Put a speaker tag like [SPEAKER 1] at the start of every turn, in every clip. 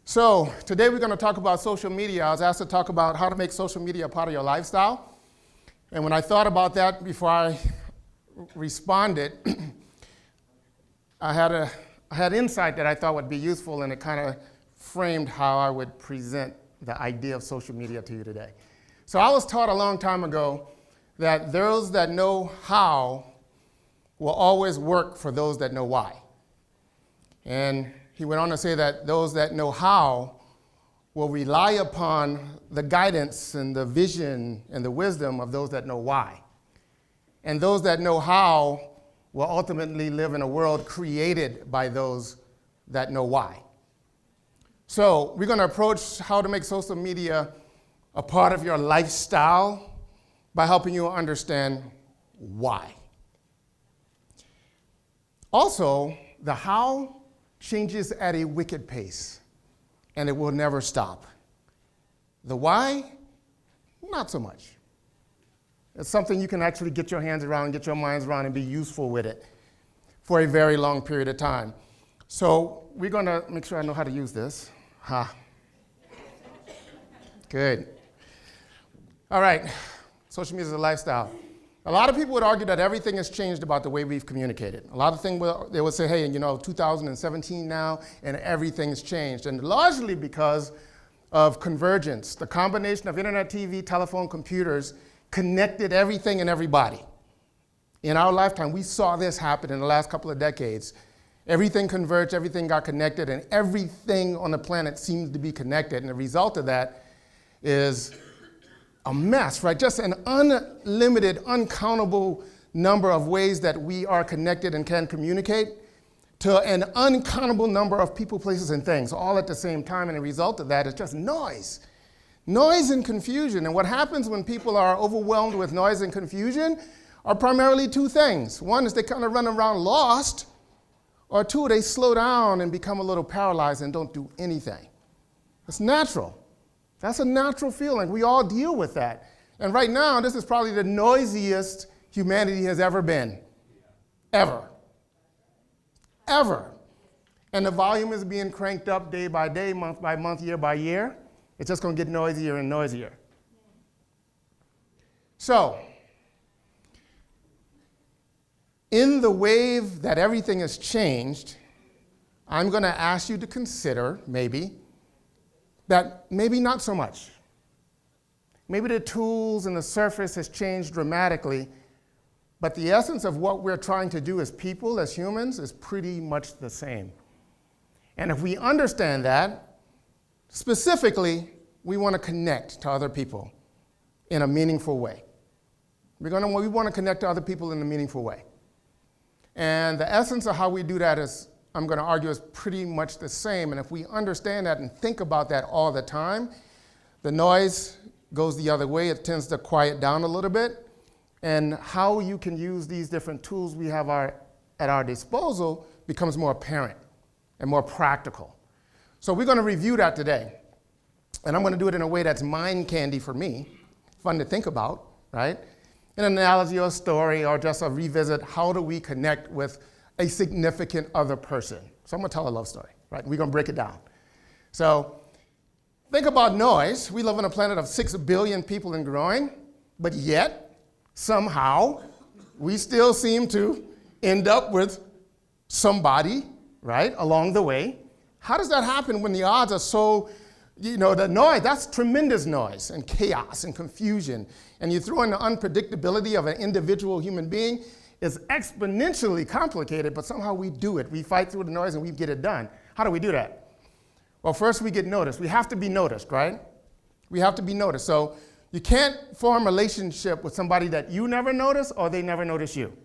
[SPEAKER 1] So today we're going to talk about social media. I was asked to talk about how to make social media a part of your lifestyle. And when I thought about that before I responded, I had insight that I thought would be useful, and it kind of framed how I would present the idea of social media to you today. So I was taught a long time ago that those that know how will always work for those that know why. And he went on to say that those that know how will rely upon the guidance and the vision and the wisdom of those that know why. And those that know how will ultimately live in a world created by those that know why. So we're going to approach how to make social media a part of your lifestyle by helping you understand why. Also, the how changes at a wicked pace, and it will never stop. The why, not so much. It's something you can actually get your hands around, get your minds around, and be useful with it for a very long period of time. So we're going to make sure I know how to use this. Good. All right, social media is a lifestyle. A lot of people would argue that everything has changed about the way we've communicated. A lot of things, they would say, hey, 2017 now, and everything's changed. And largely because of convergence. The combination of internet, TV, telephone, computers connected everything and everybody. In our lifetime, we saw this happen in the last couple of decades. Everything converged, everything got connected, and everything on the planet seems to be connected. And the result of that is a mess, right? Just an unlimited, uncountable number of ways that we are connected and can communicate to an uncountable number of people, places, and things all at the same time. And the result of that is just noise. Noise and confusion. And what happens when people are overwhelmed with noise and confusion are primarily two things. One is they kind of run around lost, or two, they slow down and become a little paralyzed and don't do anything. It's natural. That's a natural feeling. We all deal with that. And right now, this is probably the noisiest humanity has ever been. Ever. Ever. And the volume is being cranked up day by day, month by month, year by year. It's just going to get noisier and noisier. So, in the wave that everything has changed, I'm going to ask you to consider, maybe, that maybe not so much. Maybe the tools and the surface has changed dramatically, but the essence of what we're trying to do as people, as humans, is pretty much the same. And if we understand that, specifically, we want to connect to other people in a meaningful way. We want to connect to other people in a meaningful way. And the essence of how we do that is, I'm going to argue, is pretty much the same. And if we understand that and think about that all the time, the noise goes the other way. It tends to quiet down a little bit. And how you can use these different tools we have at our disposal becomes more apparent and more practical. So we're going to review that today. And I'm going to do it in a way that's mind candy for me, fun to think about, right? An analogy or a story, or just a revisit, how do we connect with a significant other person? So I'm going to tell a love story, right? We're going to break it down. So think about noise. We live on a planet of 6 billion people and growing, but yet, somehow, we still seem to end up with somebody, right, along the way. How does that happen when the odds are so, the noise, that's tremendous noise and chaos and confusion. And you throw in the unpredictability of an individual human being, it's exponentially complicated, but somehow we do it. We fight through the noise and we get it done. How do we do that? Well, first we get noticed. We have to be noticed, right? We have to be noticed. So you can't form a relationship with somebody that you never notice or they never notice you.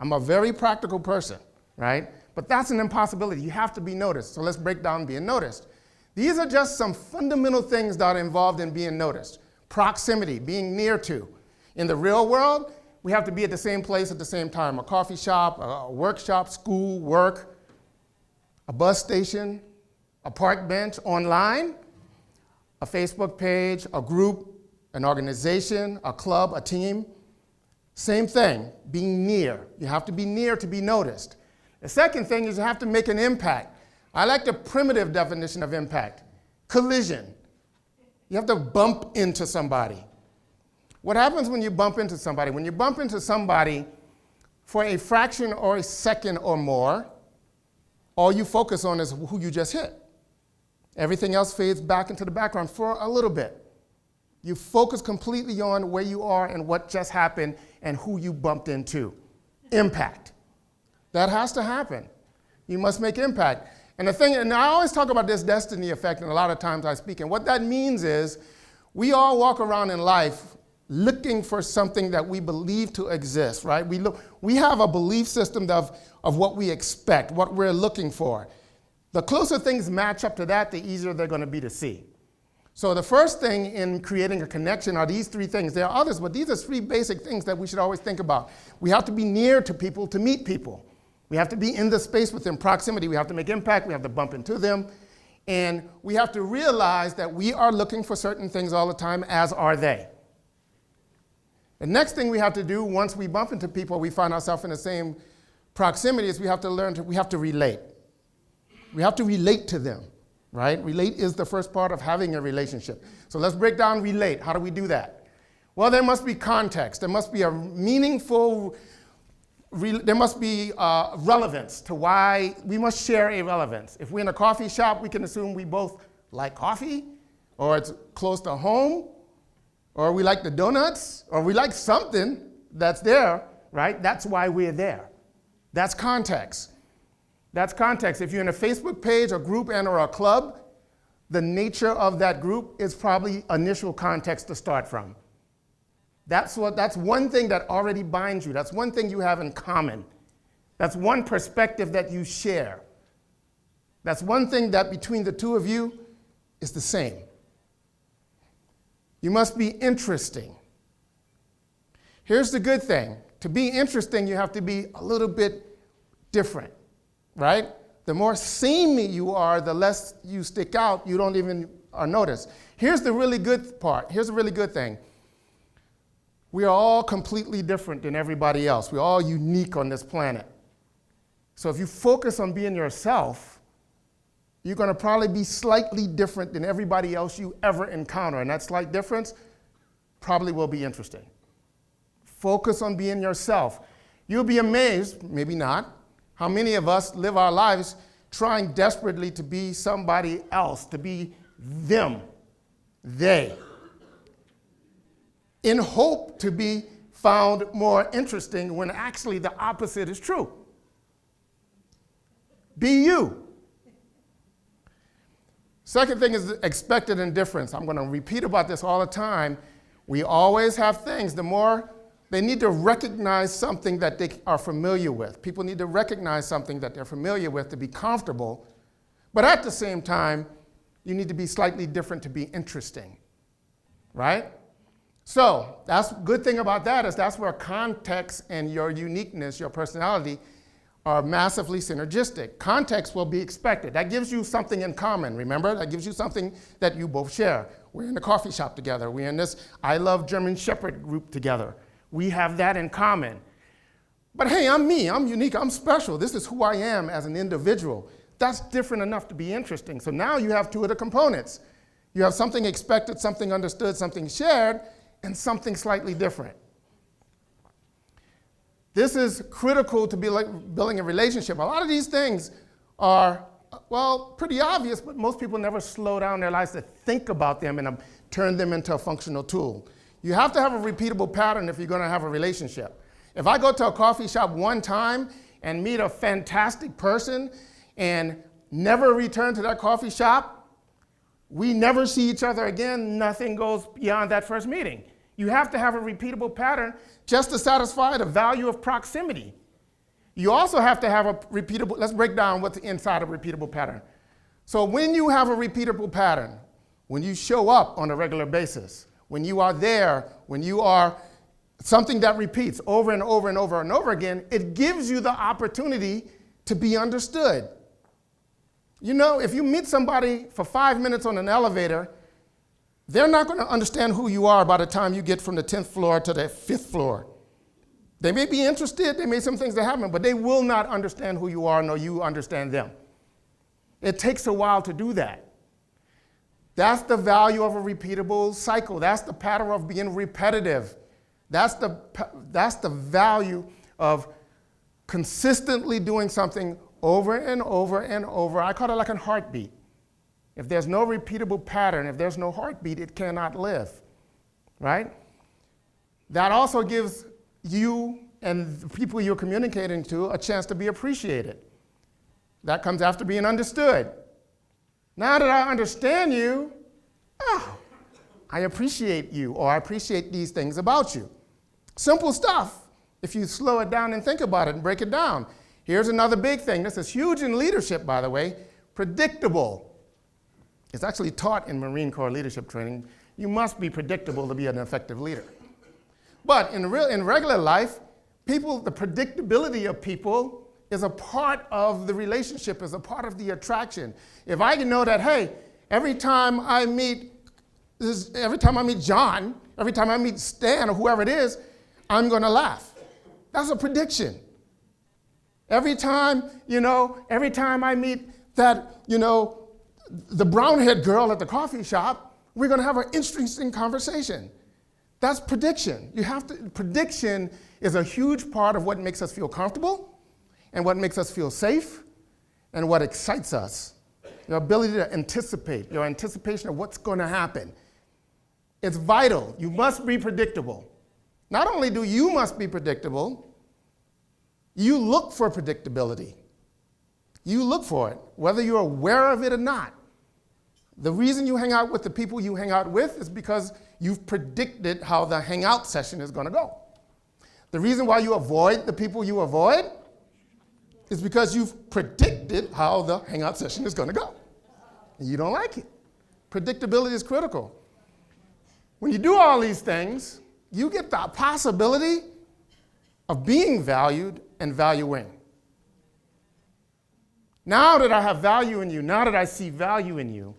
[SPEAKER 1] I'm a very practical person, right? But that's an impossibility. You have to be noticed. So let's break down being noticed. These are just some fundamental things that are involved in being noticed. Proximity, being near to. In the real world, we have to be at the same place at the same time. A coffee shop, a workshop, school, work, a bus station, a park bench, online, a Facebook page, a group, an organization, a club, a team. Same thing, being near. You have to be near to be noticed. The second thing is you have to make an impact. I like the primitive definition of impact. collision. You have to bump into somebody. What happens when you bump into somebody? When you bump into somebody for a fraction or a second or more, all you focus on is who you just hit. Everything else fades back into the background for a little bit. You focus completely on where you are and what just happened and who you bumped into. Impact. That has to happen. You must make impact. And the thing, and I always talk about this destiny effect, and a lot of times I speak, and what that means is we all walk around in life looking for something that we believe to exist, right? We have a belief system of what we expect, what we're looking for. The closer things match up to that, the easier they're going to be to see. So the first thing in creating a connection are these three things. There are others, but these are three basic things that we should always think about. We have to be near to people to meet people. We have to be in the space within proximity. We have to make impact. We have to bump into them. And we have to realize that we are looking for certain things all the time, as are they. The next thing we have to do once we bump into people, we find ourselves in the same proximity, is we have to relate. We have to relate to them, right? Relate is the first part of having a relationship. So let's break down relate. How do we do that? Well, there must be context. There must be a meaningful, there must be relevance to why we must share a relevance. If we're in a coffee shop, we can assume we both like coffee, or it's close to home, or we like the donuts, or we like something that's there, right? That's why we're there. That's context. That's context. If you're in a Facebook page, a group, and or a club, the nature of that group is probably initial context to start from. That's one thing that already binds you. That's one thing you have in common. That's one perspective that you share. That's one thing that between the two of you is the same. You must be interesting. Here's the good thing. To be interesting, you have to be a little bit different, right? The more samey you are, the less you stick out. You don't even notice. Here's the really good part. Here's the really good thing. We are all completely different than everybody else. We're all unique on this planet. So if you focus on being yourself, you're going to probably be slightly different than everybody else you ever encounter. And that slight difference probably will be interesting. Focus on being yourself. You'll be amazed, maybe not, how many of us live our lives trying desperately to be somebody else, to be them, they, in hope to be found more interesting when actually the opposite is true. Be you. Second thing is expected indifference. I'm going to repeat about this all the time. We always have things. The more they need to recognize something that they are familiar with. People need to recognize something that they're familiar with to be comfortable. But at the same time, you need to be slightly different to be interesting, right? So that's good thing about that is that's where context and your uniqueness, your personality, are massively synergistic. Context will be expected. That gives you something in common, remember? That gives you something that you both share. We're in a coffee shop together. We're in this I Love German Shepherd group together. We have that in common. But hey, I'm me, I'm unique, I'm special. This is who I am as an individual. That's different enough to be interesting. So now you have two of the components. You have something expected, something understood, something shared, and something slightly different. This is critical to be building a relationship. A lot of these things are, well, pretty obvious, but most people never slow down their lives to think about them and turn them into a functional tool. You have to have a repeatable pattern if you're going to have a relationship. If I go to a coffee shop one time and meet a fantastic person and never return to that coffee shop, we never see each other again, nothing goes beyond that first meeting. You have to have a repeatable pattern just to satisfy the value of proximity. You also have to have a repeatable, let's break down what's inside a repeatable pattern. So when you have a repeatable pattern, when you show up on a regular basis, when you are there, when you are something that repeats over and over and over and over again, it gives you the opportunity to be understood. You know, if you meet somebody for 5 minutes on an elevator, they're not going to understand who you are by the time you get from the 10th floor to the 5th floor. They may be interested, they may some things that happen, but they will not understand who you are, nor you understand them. It takes a while to do that. That's the value of a repeatable cycle. That's the pattern of being repetitive. That's the value of consistently doing something over and over and over. I call it like a heartbeat. If there's no repeatable pattern, if there's no heartbeat, it cannot live, right? That also gives you and the people you're communicating to a chance to be appreciated. That comes after being understood. Now that I understand you, I appreciate you, or I appreciate these things about you. Simple stuff, if you slow it down and think about it and break it down. Here's another big thing. This is huge in leadership, by the way. Predictable. It's actually taught in Marine Corps leadership training. You must be predictable to be an effective leader. But in regular life, the predictability of people is a part of the relationship, is a part of the attraction. If I can know that, hey, every time I meet John, every time I meet Stan or whoever it is, I'm going to laugh. That's a prediction. Every time I meet that, the brown-haired girl at the coffee shop, we're going to have an interesting conversation. That's prediction. Prediction is a huge part of what makes us feel comfortable and what makes us feel safe and what excites us. Your ability to anticipate, your anticipation of what's going to happen. It's vital. You must be predictable. Not only do you must be predictable, you look for predictability. You look for it, whether you're aware of it or not. The reason you hang out with the people you hang out with is because you've predicted how the hangout session is going to go. The reason why you avoid the people you avoid is because you've predicted how the hangout session is going to go. And you don't like it. Predictability is critical. When you do all these things, you get the possibility of being valued and valuing. Now that I have value in you, now that I see value in you,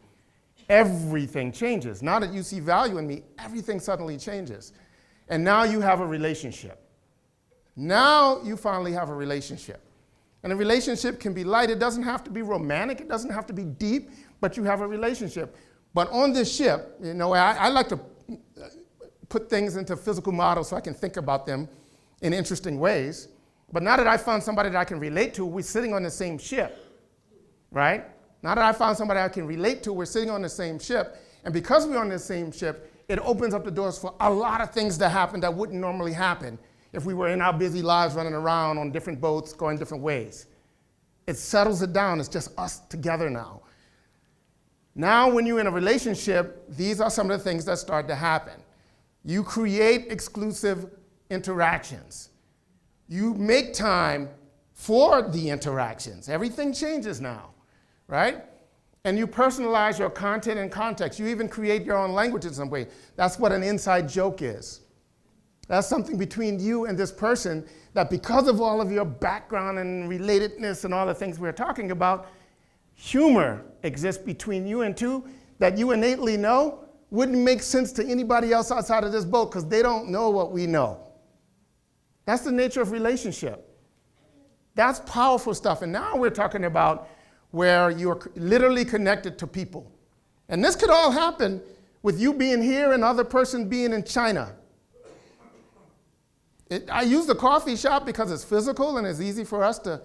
[SPEAKER 1] everything changes. Now that you see value in me, everything suddenly changes. And now you have a relationship. Now you finally have a relationship. And a relationship can be light. It doesn't have to be romantic. It doesn't have to be deep, but you have a relationship. But on this ship, I like to put things into physical models so I can think about them in interesting ways. But now that I found somebody that I can relate to, we're sitting on the same ship, right? Now that I found somebody I can relate to, we're sitting on the same ship. And because we're on the same ship, it opens up the doors for a lot of things to happen that wouldn't normally happen if we were in our busy lives running around on different boats, going different ways. It settles it down. It's just us together now. Now, when you're in a relationship, these are some of the things that start to happen. You create exclusive interactions. You make time for the interactions. Everything changes now, right? And you personalize your content and context. You even create your own language in some way. That's what an inside joke is. That's something between you and this person that, because of all of your background and relatedness and all the things we're talking about, humor exists between you and two that you innately know wouldn't make sense to anybody else outside of this boat because they don't know what we know. That's the nature of relationship. That's powerful stuff. And now we're talking about where you're literally connected to people. And this could all happen with you being here and the other person being in China. I use the coffee shop because it's physical and it's easy for us to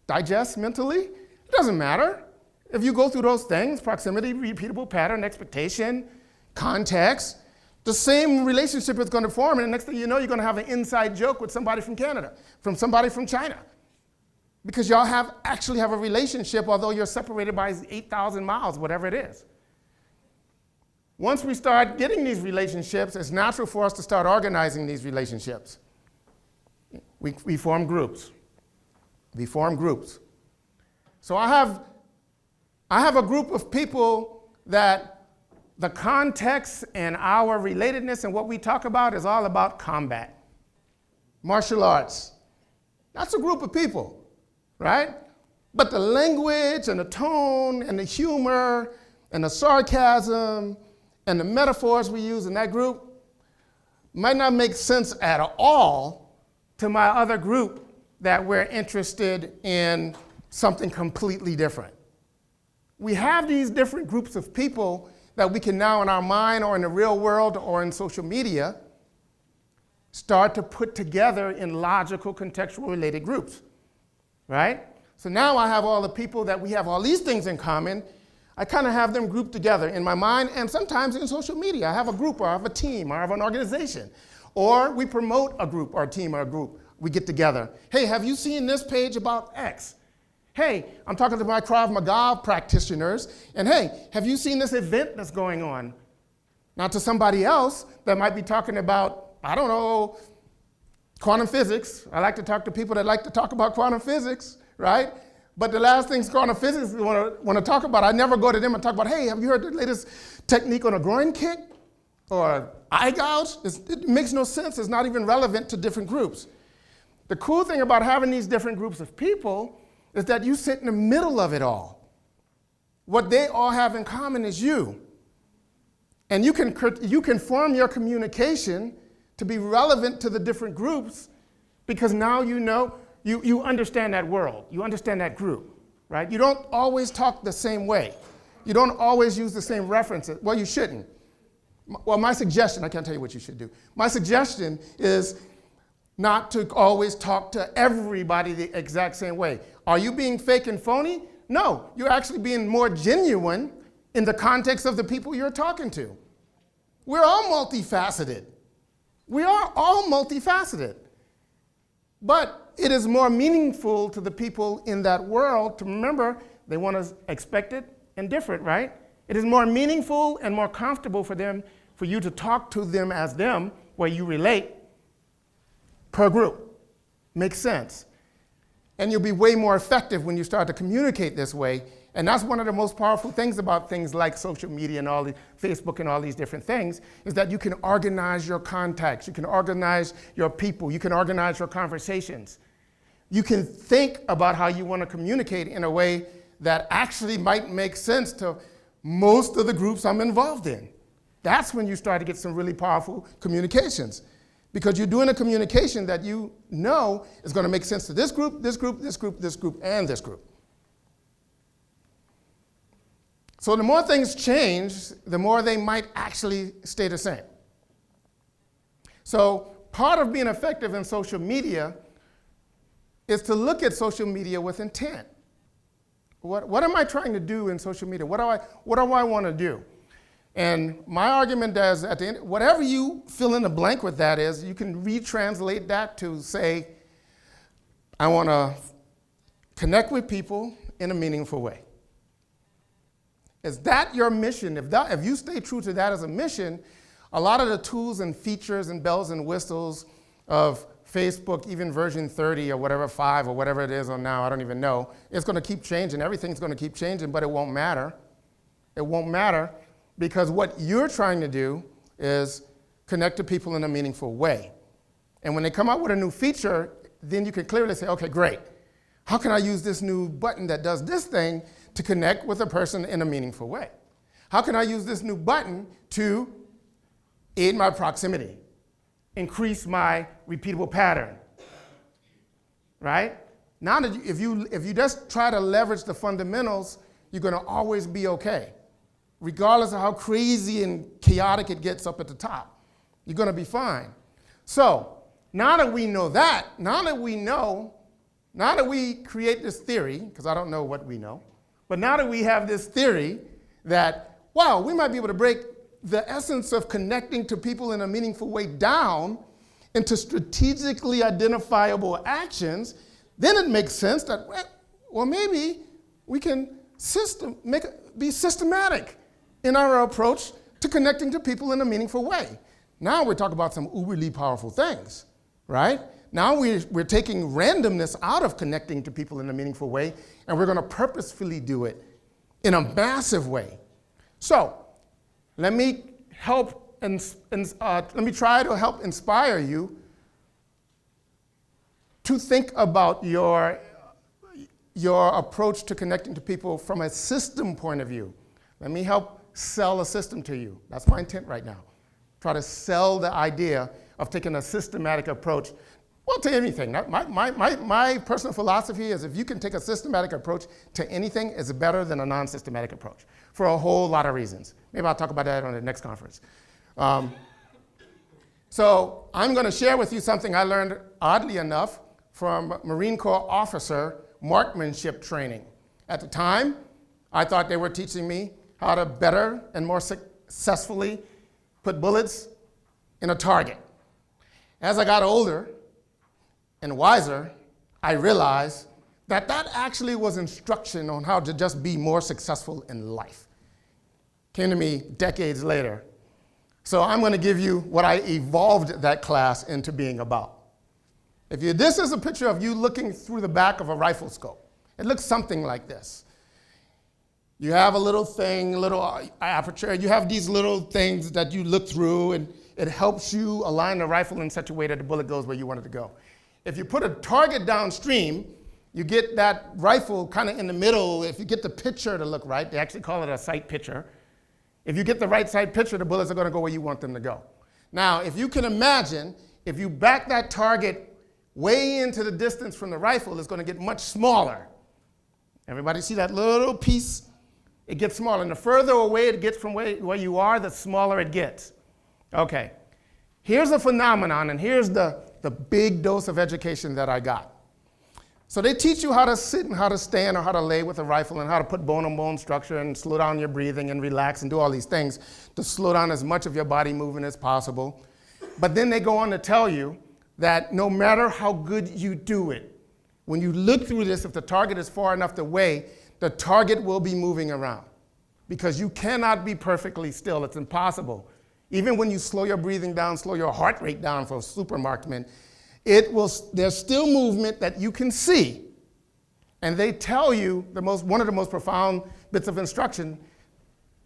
[SPEAKER 1] digest mentally. It doesn't matter. If you go through those things, proximity, repeatable pattern, expectation, context, the same relationship is going to form, and the next thing you know, you're going to have an inside joke with somebody from Canada, from somebody from China. Because y'all actually have a relationship, although you're separated by 8,000 miles, whatever it is. Once we start getting these relationships, it's natural for us to start organizing these relationships. We form groups. We form groups. So I have a group of people that the context and our relatedness and what we talk about is all about combat, martial arts. That's a group of people, right? But the language and the tone and the humor and the sarcasm and the metaphors we use in that group might not make sense at all to my other group that we're interested in something completely different. We have these different groups of people that we can now in our mind or in the real world or in social media start to put together in logical, contextual related groups, right? So now I have all the people that we have all these things in common. I kind of have them grouped together in my mind and sometimes in social media. I have a group or I have a team or I have an organization. Or we promote a group or a team or a group. We get together. Hey, have you seen this page about X? Hey, I'm talking to my Krav Maga practitioners, and hey, have you seen this event that's going on? Now to somebody else that might be talking about, I don't know, quantum physics. I like to talk to people that like to talk about quantum physics, right? But the last things quantum physics want to talk about, I never go to them and talk about, hey, have you heard the latest technique on a groin kick or eye gouge? It makes no sense. It's not even relevant to different groups. The cool thing about having these different groups of people is that you sit in the middle of it all. What they all have in common is you. And you can form your communication to be relevant to the different groups because now you know, you understand that world. You understand that group, right? You don't always talk the same way. You don't always use the same references. Well, you shouldn't. Well, my suggestion, I can't tell you what you should do. My suggestion is not to always talk to everybody the exact same way. Are you being fake and phony? No, you're actually being more genuine in the context of the people you're talking to. We're all multifaceted. We are all multifaceted. But it is more meaningful to the people in that world to remember they want us expected and different, right? It is more meaningful and more comfortable for them, for you to talk to them as them, where you relate per group. Makes sense. And you'll be way more effective when you start to communicate this way. And that's one of the most powerful things about things like social media and all the Facebook and all these different things, is that you can organize your contacts, you can organize your people, you can organize your conversations. You can think about how you want to communicate in a way that actually might make sense to most of the groups I'm involved in. That's when you start to get some really powerful communications. Because you're doing a communication that you know is going to make sense to this group, this group, this group, this group, and this group. So the more things change, the more they might actually stay the same. So part of being effective in social media is to look at social media with intent. What am I trying to do in social media? What do I want to do? And my argument is, at the end, whatever you fill in the blank with that is, you can retranslate that to say, I want to connect with people in a meaningful way. Is that your mission? If you stay true to that as a mission, a lot of the tools and features and bells and whistles of Facebook, even version 30 or whatever, 5 or whatever it is on now, I don't even know, it's going to keep changing. Everything's going to keep changing, but it won't matter. It won't matter. Because what you're trying to do is connect to people in a meaningful way. And when they come out with a new feature, then you can clearly say, okay, great. How can I use this new button that does this thing to connect with a person in a meaningful way? How can I use this new button to aid my proximity, increase my repeatable pattern, right? Now that if you just try to leverage the fundamentals, you're going to always be okay. Regardless of how crazy and chaotic it gets up at the top, you're going to be fine. So now that we know that, now that we create this theory, because I don't know what we know, but now that we have this theory that, wow, we might be able to break the essence of connecting to people in a meaningful way down into strategically identifiable actions, then it makes sense that, well, maybe we can be systematic in our approach to connecting to people in a meaningful way. Now we're talking about some uberly powerful things, right? Now we're taking randomness out of connecting to people in a meaningful way, and we're going to purposefully do it in a massive way. So let me try to help inspire you to think about your approach to connecting to people from a system point of view. Let me help sell a system to you. That's my intent right now. Try to sell the idea of taking a systematic approach Well, to anything. My personal philosophy is if you can take a systematic approach to anything, it's better than a non-systematic approach for a whole lot of reasons. Maybe I'll talk about that on the next conference. So I'm going to share with you something I learned, oddly enough, from Marine Corps officer marksmanship training. At the time, I thought they were teaching me how to better and more successfully put bullets in a target. As I got older and wiser, I realized that that actually was instruction on how to just be more successful in life. Came to me decades later. So I'm going to give you what I evolved that class into being about. This is a picture of you looking through the back of a rifle scope. It looks something like this. You have a little thing, a little aperture. You have these little things that you look through, and it helps you align the rifle in such a way that the bullet goes where you want it to go. If you put a target downstream, you get that rifle kind of in the middle. If you get the picture to look right, they actually call it a sight picture. If you get the right sight picture, the bullets are going to go where you want them to go. Now, if you can imagine, if you back that target way into the distance from the rifle, it's going to get much smaller. Everybody see that little piece? It gets smaller. And the further away it gets from where you are, the smaller it gets. Okay. Here's a phenomenon, and here's the big dose of education that I got. So they teach you how to sit and how to stand or how to lay with a rifle and how to put bone-on-bone structure and slow down your breathing and relax and do all these things to slow down as much of your body movement as possible. But then they go on to tell you that no matter how good you do it, when you look through this, if the target is far enough away, the target will be moving around because you cannot be perfectly still. It's impossible. Even when you slow your breathing down, slow your heart rate down for a super marksman, there's still movement that you can see. And they tell you one of the most profound bits of instruction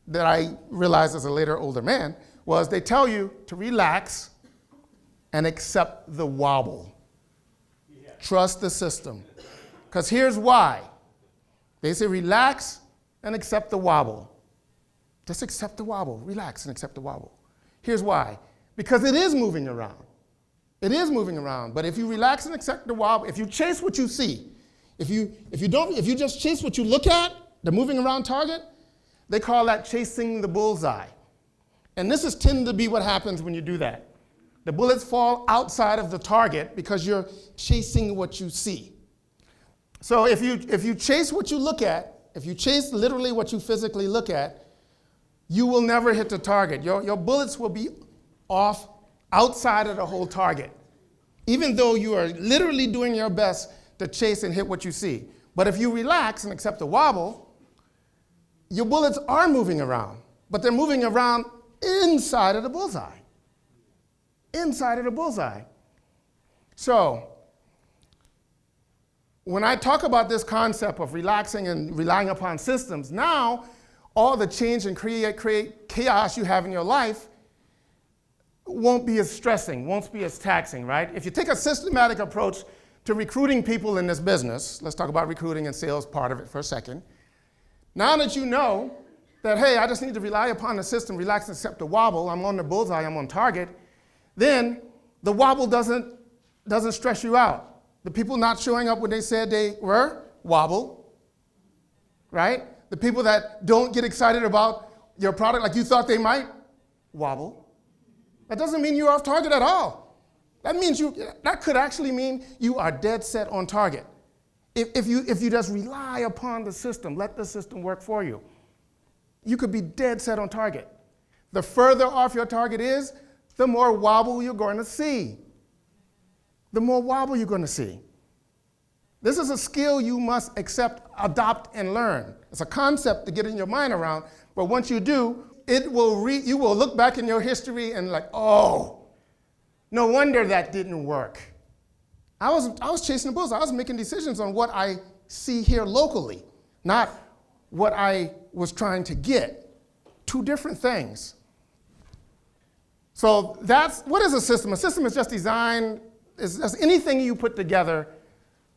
[SPEAKER 1] that I realized as a later older man was they tell you to relax and accept the wobble. Yeah. Trust the system. Because here's why. They say relax and accept the wobble. Just accept the wobble. Relax and accept the wobble. Here's why. Because it is moving around. It is moving around. But if you relax and accept the wobble, if you chase what you see, if you just chase what you look at, the moving around target, they call that chasing the bullseye. And this is tend to be what happens when you do that. The bullets fall outside of the target because you're chasing what you see. So if you chase what you look at, if you chase literally what you physically look at, you will never hit the target. Your bullets will be off outside of the whole target, even though you are literally doing your best to chase and hit what you see. But if you relax and accept the wobble, your bullets are moving around, but they're moving around inside of the bullseye. Inside of the bullseye. So, when I talk about this concept of relaxing and relying upon systems, now all the change and create chaos you have in your life won't be as stressing, won't be as taxing, right? If you take a systematic approach to recruiting people in this business, let's talk about recruiting and sales part of it for a second. Now that you know that, hey, I just need to rely upon the system, relax and accept the wobble, I'm on the bullseye, I'm on target, then the wobble doesn't stress you out. The people not showing up when they said they were, wobble, right? The people that don't get excited about your product like you thought they might, wobble. That doesn't mean you're off target at all. That could actually mean you are dead set on target. If you just rely upon the system, let the system work for you, you could be dead set on target. The further off your target is, the more wobble you're going to see. The more wobble you're going to see. This is a skill you must accept, adopt, and learn. It's a concept to get in your mind around, but once you do, you will look back in your history and like, oh, no wonder that didn't work. I was chasing the bulls. I was making decisions on what I see here locally, not what I was trying to get. Two different things. So what is a system? A system is just designed, is just anything you put together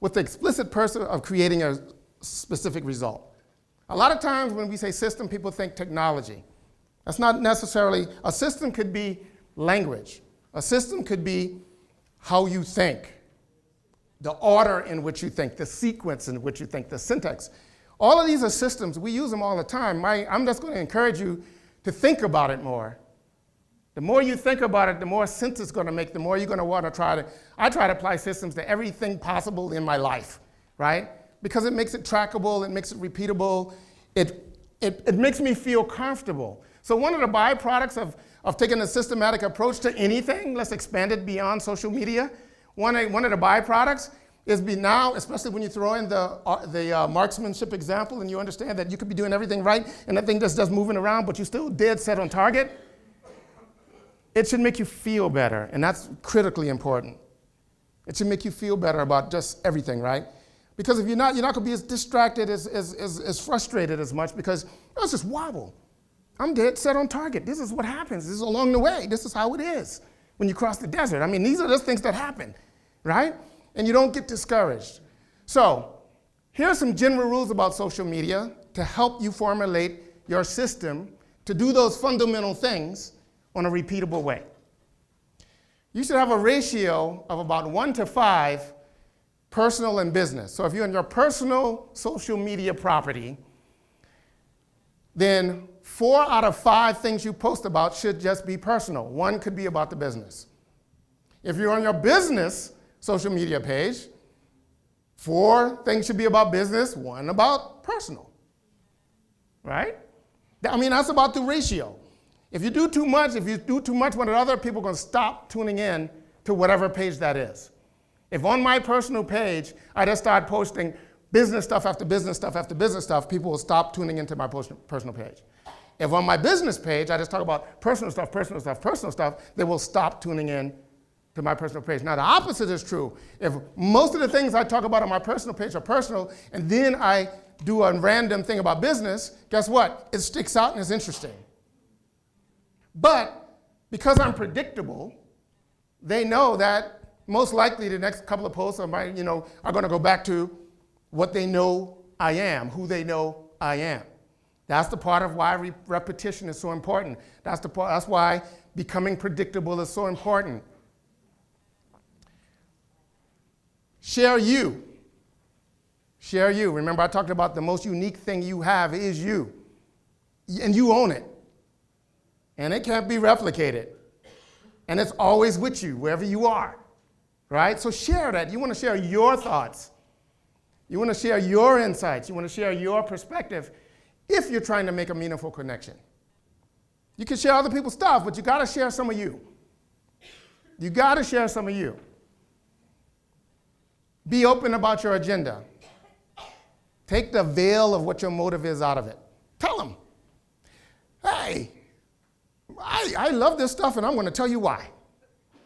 [SPEAKER 1] with the explicit purpose of creating a specific result. A lot of times when we say system, people think technology. That's not necessarily, a system could be language. A system could be how you think. the order in which you think, the sequence in which you think, the syntax. All of these are systems. We use them all the time. I'm just going to encourage you to think about it more. The more you think about it, the more sense it's going to make, the more you're going to want to I try to apply systems to everything possible in my life, right? Because it makes it trackable, it makes it repeatable, it makes me feel comfortable. So one of the byproducts of taking a systematic approach to anything, let's expand it beyond social media, one of the byproducts is now, especially when you throw in the marksmanship example and you understand that you could be doing everything right and that thing just moving around, but you're still dead set on target, it should make you feel better, and that's critically important. It should make you feel better about just everything, right? Because if you're not going to be as distracted, as frustrated as much, because let's just wobble. I'm dead set on target. This is what happens. This is along the way. This is how it is when you cross the desert. I mean, these are just things that happen, right? And you don't get discouraged. So here are some general rules about social media to help you formulate your system to do those fundamental things on a repeatable way. You should have a ratio of about 1 to 5, personal and business. So if you're in your personal social media property, then 4 out of 5 things you post about should just be personal. 1 could be about the business. If you're on your business social media page, 4 things should be about business, 1 about personal, right? I mean, that's about the ratio. If you do too much one or other, people are going to stop tuning in to whatever page that is. If on my personal page, I just start posting business stuff after business stuff after business stuff, people will stop tuning into my personal page. If on my business page, I just talk about personal stuff, they will stop tuning in to my personal page. Now, the opposite is true. If most of the things I talk about on my personal page are personal, and then I do a random thing about business, guess what? It sticks out and it's interesting. But because I'm predictable, they know that most likely the next couple of posts are going to go back to what they know I am, who they know I am. That's the part of why repetition is so important. That's why becoming predictable is so important. Share you. Share you. Remember, I talked about the most unique thing you have is you. And you own it. And it can't be replicated. And it's always with you, wherever you are. Right? So share that. You want to share your thoughts. You want to share your insights. You want to share your perspective if you're trying to make a meaningful connection. You can share other people's stuff, but you got to share some of you. You got to share some of you. Be open about your agenda. Take the veil of what your motive is out of it. Tell them, hey, I love this stuff, and I'm going to tell you why.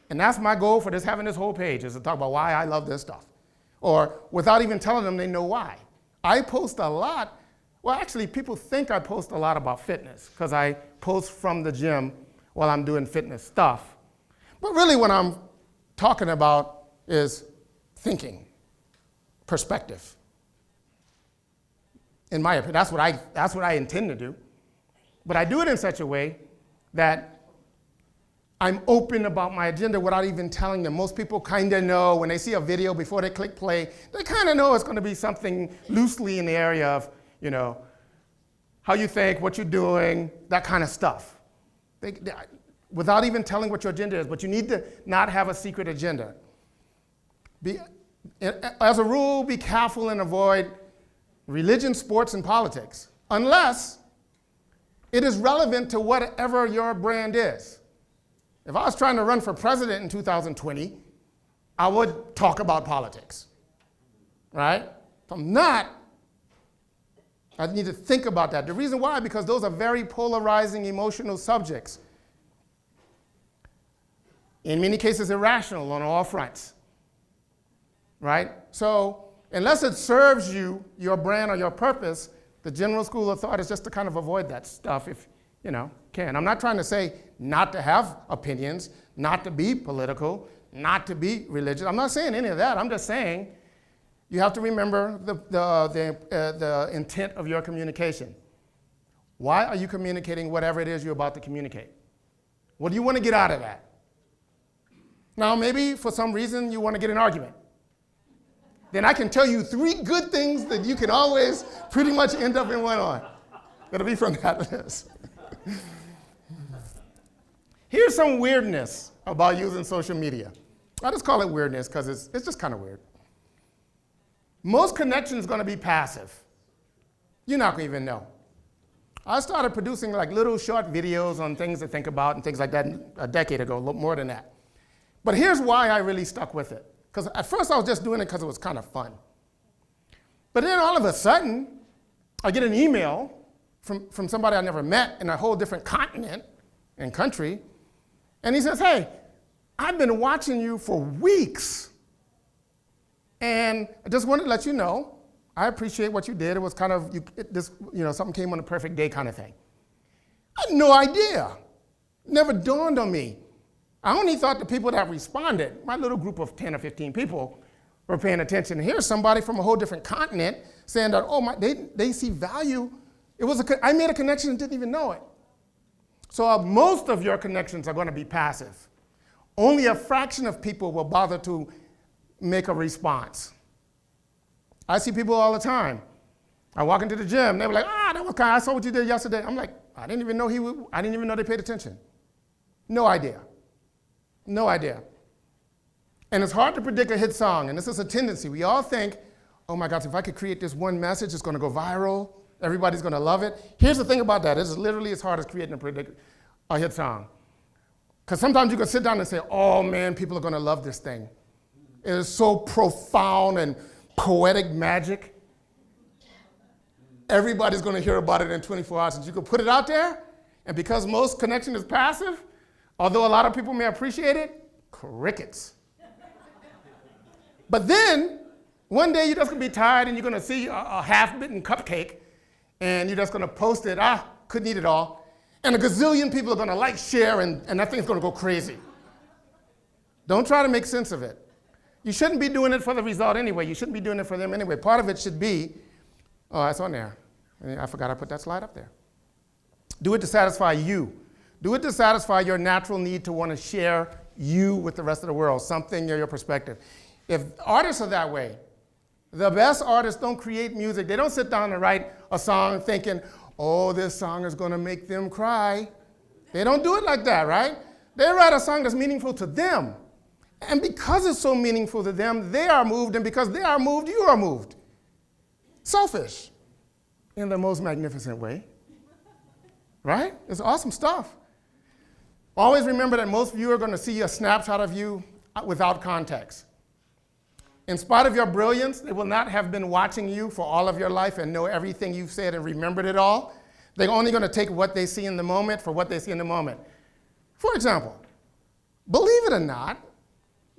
[SPEAKER 1] And that's my goal for having this whole page, is to talk about why I love this stuff. Or without even telling them, they know why. I post a lot. Well, actually, people think I post a lot about fitness because I post from the gym while I'm doing fitness stuff. But really what I'm talking about is thinking, perspective. In my opinion, that's what I intend to do. But I do it in such a way that I'm open about my agenda without even telling them. Most people kind of know when they see a video before they click play, they kind of know it's going to be something loosely in the area of, how you think, what you're doing, that kind of stuff. Without even telling what your agenda is, but you need to not have a secret agenda. As a rule, be careful and avoid religion, sports, and politics, unless it is relevant to whatever your brand is. If I was trying to run for president in 2020, I would talk about politics, right? If I'm not, I need to think about that. The reason why, because those are very polarizing emotional subjects. In many cases, irrational on all fronts, right? So unless it serves you, your brand or your purpose, the general school of thought is just to kind of avoid that stuff if, can. I'm not trying to say not to have opinions, not to be political, not to be religious. I'm not saying any of that. I'm just saying you have to remember the intent of your communication. Why are you communicating whatever it is you're about to communicate? What do you want to get out of that? Now, maybe for some reason you want to get an argument. then I can tell you 3 good things that you can always pretty much end up in one on. It'll be from that list. Here's some weirdness about using social media. I just call it weirdness because it's just kind of weird. Most connections are going to be passive. You're not going to even know. I started producing like little short videos on things to think about and things like that a decade ago, a little more than that. But here's why I really stuck with it. Because at first I was just doing it because it was kind of fun. But then all of a sudden, I get an email from somebody I never met in a whole different continent and country. And he says, hey, I've been watching you for weeks. And I just wanted to let you know, I appreciate what you did. It was kind of, something came on a perfect day kind of thing. I had no idea. Never dawned on me. I only thought the people that responded, my little group of 10 or 15 people, were paying attention. Here's somebody from a whole different continent saying that, they see value. I made a connection and didn't even know it. So most of your connections are going to be passive. Only a fraction of people will bother to make a response. I see people all the time. I walk into the gym, they were like, that was kind. I saw what you did yesterday. I'm like, I didn't even know they paid attention. No idea. No idea. And it's hard to predict a hit song, and this is a tendency. We all think, oh my gosh, if I could create this one message, it's going to go viral. Everybody's going to love it. Here's the thing about that. It's literally as hard as creating a hit song. Because sometimes you can sit down and say, oh man, people are going to love this thing. It is so profound and poetic magic. Everybody's going to hear about it in 24 hours. And you can put it out there, and because most connection is passive, although a lot of people may appreciate it, crickets. But then, one day you're just going to be tired and you're going to see a half-bitten cupcake, and you're just going to post it, couldn't eat it all. And a gazillion people are going to like, share, and that thing's going to go crazy. Don't try to make sense of it. You shouldn't be doing it for the result anyway. You shouldn't be doing it for them anyway. Part of it should be, that's on there. I forgot I put that slide up there. Do it to satisfy you. Do it to satisfy your natural need to want to share you with the rest of the world, something or your perspective. If artists are that way, the best artists don't create music. They don't sit down and write a song thinking, oh, this song is going to make them cry. They don't do it like that, right? They write a song that's meaningful to them. And because it's so meaningful to them, they are moved, and because they are moved, you are moved. Selfish in the most magnificent way, right? It's awesome stuff. Always remember that most of you are going to see a snapshot of you without context. In spite of your brilliance, they will not have been watching you for all of your life and know everything you've said and remembered it all. They're only going to take what they see in the moment for what they see in the moment. For example, believe it or not,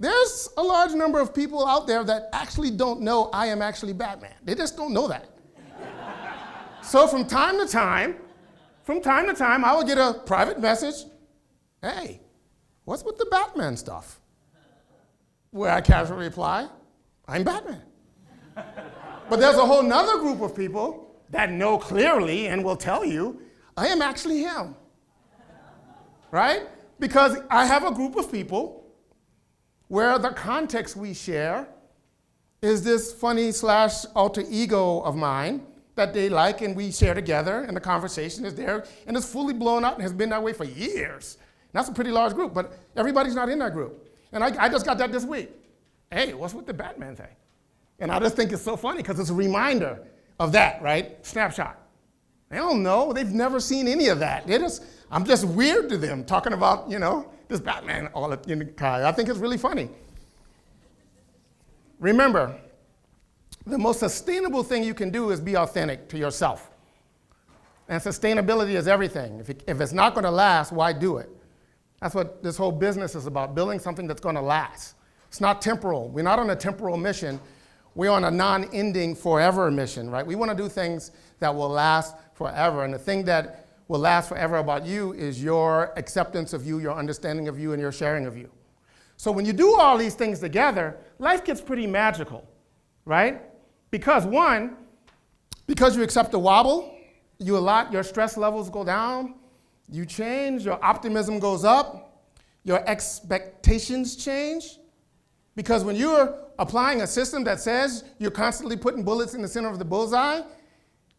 [SPEAKER 1] there's a large number of people out there that actually don't know I am actually Batman. They just don't know that. So from time to time, I will get a private message, hey, what's with the Batman stuff? Where I casually reply, I'm Batman. But there's a whole nother group of people that know clearly and will tell you, I am actually him. Right? Because I have a group of people where the context we share is this funny / alter ego of mine that they like and we share together, and the conversation is there, and it's fully blown out and has been that way for years. And that's a pretty large group, but everybody's not in that group. And I just got that this week. Hey, what's with the Batman thing? And I just think it's so funny because it's a reminder of that, right? Snapshot. They don't know. They've never seen any of that. I'm just weird to them talking about, this Batman all in the car. I think it's really funny. Remember, the most sustainable thing you can do is be authentic to yourself. And sustainability is everything. If it's not going to last, why do it? That's what this whole business is about, building something that's going to last. It's not temporal. We're not on a temporal mission. We're on a non-ending forever mission, right? We want to do things that will last forever. And the thing that will last forever about you is your acceptance of you, your understanding of you, and your sharing of you. So when you do all these things together, life gets pretty magical, right? Because you accept the wobble, your stress levels go down, you change, your optimism goes up, your expectations change, Because when you're applying a system that says you're constantly putting bullets in the center of the bullseye,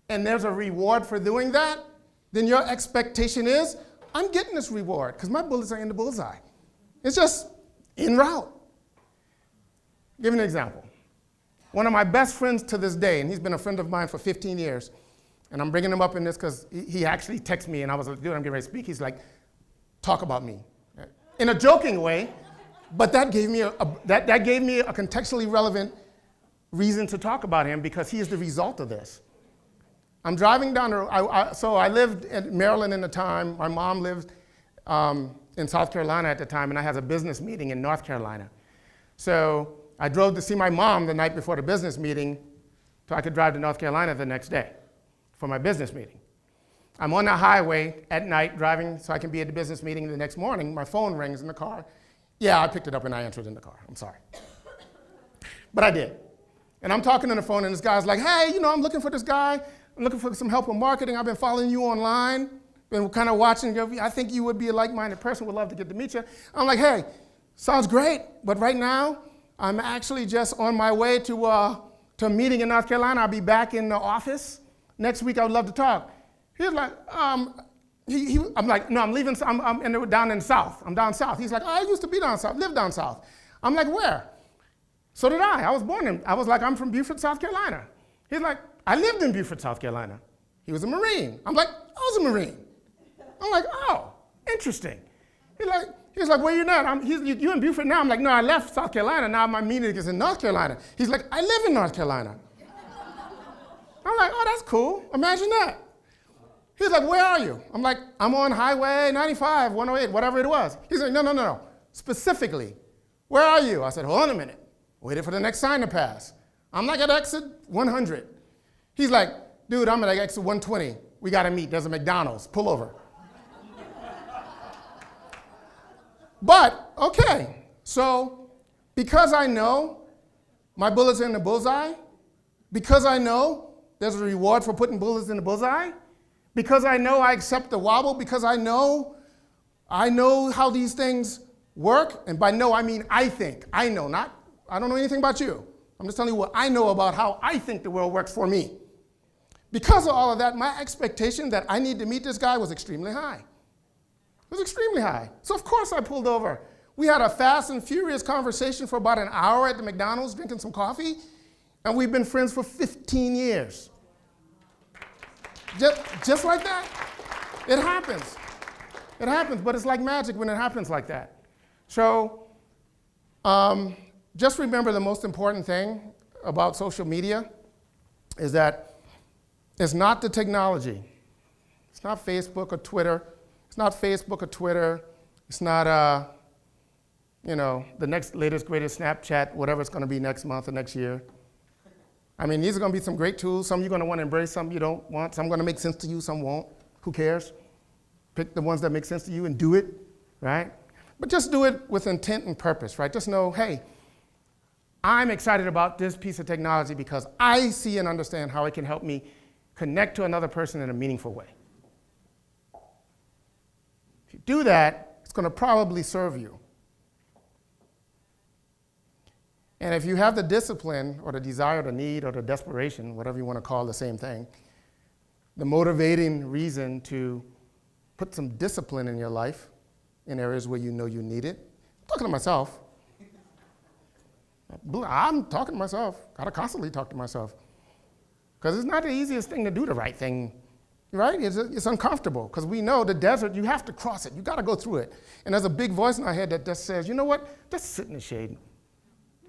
[SPEAKER 1] and there's a reward for doing that, then your expectation is, I'm getting this reward because my bullets are in the bullseye. It's just en route. Give you an example. One of my best friends to this day, and he's been a friend of mine for 15 years, and I'm bringing him up in this because he actually texted me, and I was like, dude, I'm getting ready to speak. He's like, talk about me. In a joking way, but that gave me a contextually relevant reason to talk about him because he is the result of this. I'm driving down the road. So I lived in Maryland at the time. My mom lived in South Carolina at the time, and I had a business meeting in North Carolina. So I drove to see my mom the night before the business meeting so I could drive to North Carolina the next day for my business meeting. I'm on the highway at night driving so I can be at the business meeting the next morning. My phone rings in the car. Yeah, I picked it up and I answered in the car. I'm sorry. But I did. And I'm talking on the phone, and this guy's like, hey, I'm looking for this guy. I'm looking for some help with marketing. I've been following you online, been kind of watching you. I think you would be a like-minded person. Would love to get to meet you. I'm like, hey, sounds great, but right now, I'm actually just on my way to a meeting in North Carolina. I'll be back in the office next week. I would love to talk. He's like, I'm like, no, I'm leaving. I'm down in the South. I'm down south. He's like, oh, I used to be down south, live down south. I'm like, where? So did I. I was born in. I was like, I'm from Beaufort, South Carolina. He's like, I lived in Beaufort, South Carolina. He was a Marine. I'm like, I was a Marine. I'm like, oh, interesting. He's like, where you now? You in Beaufort now? I'm like, no, I left South Carolina. Now my meeting is in North Carolina. He's like, I live in North Carolina. I'm like, oh, that's cool. Imagine that. He's like, where are you? I'm like, I'm on Highway 95, 108, whatever it was. He's like, no. Specifically, where are you? I said, hold on a minute. Waited for the next sign to pass. I'm like at exit 100. He's like, dude, I'm at exit 120. We got to meet. There's a McDonald's. Pull over. But, okay, so because I know my bullets are in the bullseye, because I know there's a reward for putting bullets in the bullseye, because I know I accept the wobble, because I know how these things work, and by know I mean I think. I don't know anything about you. I'm just telling you what I know about how I think the world works for me. Because of all of that, my expectation that I need to meet this guy was extremely high. It was extremely high. So of course I pulled over. We had a fast and furious conversation for about an hour at the McDonald's drinking some coffee, and we've been friends for 15 years. Just like that. It happens. It happens, but it's like magic when it happens like that. So just remember the most important thing about social media is that it's not the technology. It's not Facebook or Twitter. It's not Facebook or Twitter. It's not, the next latest, greatest Snapchat, whatever it's going to be next month or next year. I mean, these are going to be some great tools. Some you're going to want to embrace, some you don't want. Some are going to make sense to you, some won't. Who cares? Pick the ones that make sense to you and do it, right? But just do it with intent and purpose, right? Just know, hey, I'm excited about this piece of technology because I see and understand how it can help me connect to another person in a meaningful way. If you do that, it's going to probably serve you. And if you have the discipline or the desire, the need, or the desperation, whatever you want to call the same thing, the motivating reason to put some discipline in your life in areas where you know you need it. I'm talking to myself. I'm talking to myself. Gotta constantly talk to myself. Because it's not the easiest thing to do the right thing, right? It's uncomfortable, because we know the desert, you have to cross it. You gotta go through it. And there's a big voice in our head that just says, you know what? Just sit in the shade.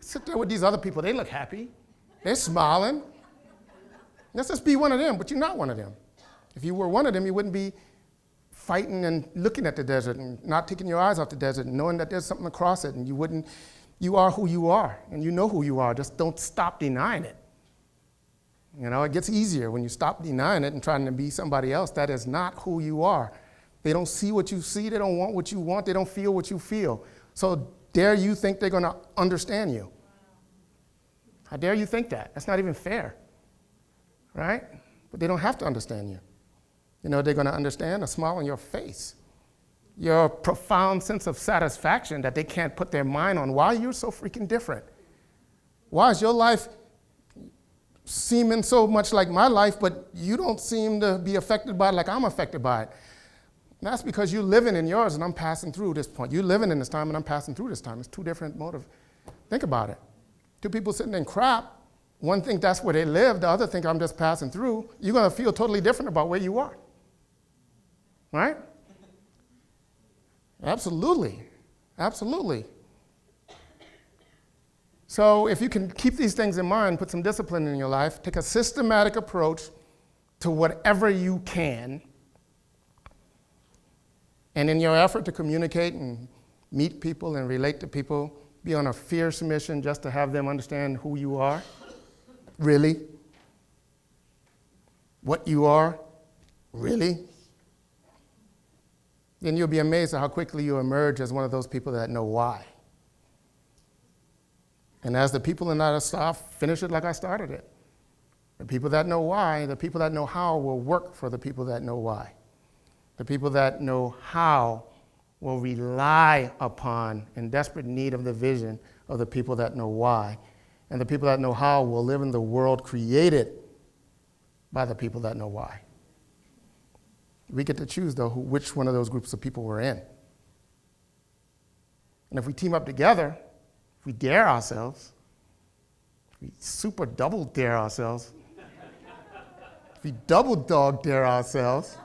[SPEAKER 1] Sit there with these other people. They look happy. They're smiling. Let's just be one of them, but you're not one of them. If you were one of them, you wouldn't be fighting and looking at the desert and not taking your eyes off the desert and knowing that there's something across it, and you are who you are, and you know who you are. Just don't stop denying it. It gets easier when you stop denying it and trying to be somebody else. That is not who you are. They don't see what you see. They don't want what you want. They don't feel what you feel. So dare you think they're going to understand you? How dare you think that? That's not even fair, right? But they don't have to understand you. They're going to understand a smile on your face. your profound sense of satisfaction that they can't put their mind on why you're so freaking different. Why is your life seeming so much like my life, but you don't seem to be affected by it like I'm affected by it? And that's because you're living in yours and I'm passing through this point. You're living in this time and I'm passing through this time. It's two different motives. Think about it. Two people sitting in crap, one think that's where they live, the other think I'm just passing through. You're going to feel totally different about where you are. Right? Absolutely. Absolutely. So if you can keep these things in mind, put some discipline in your life, take a systematic approach to whatever you can, and in your effort to communicate and meet people and relate to people, be on a fierce mission just to have them understand who you are, really, what you are, really, then you'll be amazed at how quickly you emerge as one of those people that know why. And as the people in that stuff, finish it like I started it. The people that know why, the people that know how will work for the people that know why. The people that know how will rely upon, in desperate need of the vision of the people that know why. And the people that know how will live in the world created by the people that know why. We get to choose, though, which one of those groups of people we're in. And if we team up together, if we dare ourselves, if we super double dare ourselves, if we double dog dare ourselves,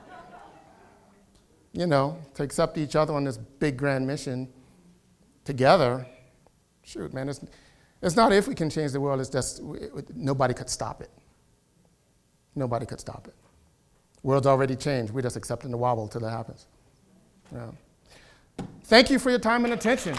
[SPEAKER 1] to accept each other on this big grand mission together, shoot, man, it's not if we can change the world, it's just nobody could stop it. Nobody could stop it. The world's already changed. We're just accepting the wobble till it happens. Thank you for your time and attention.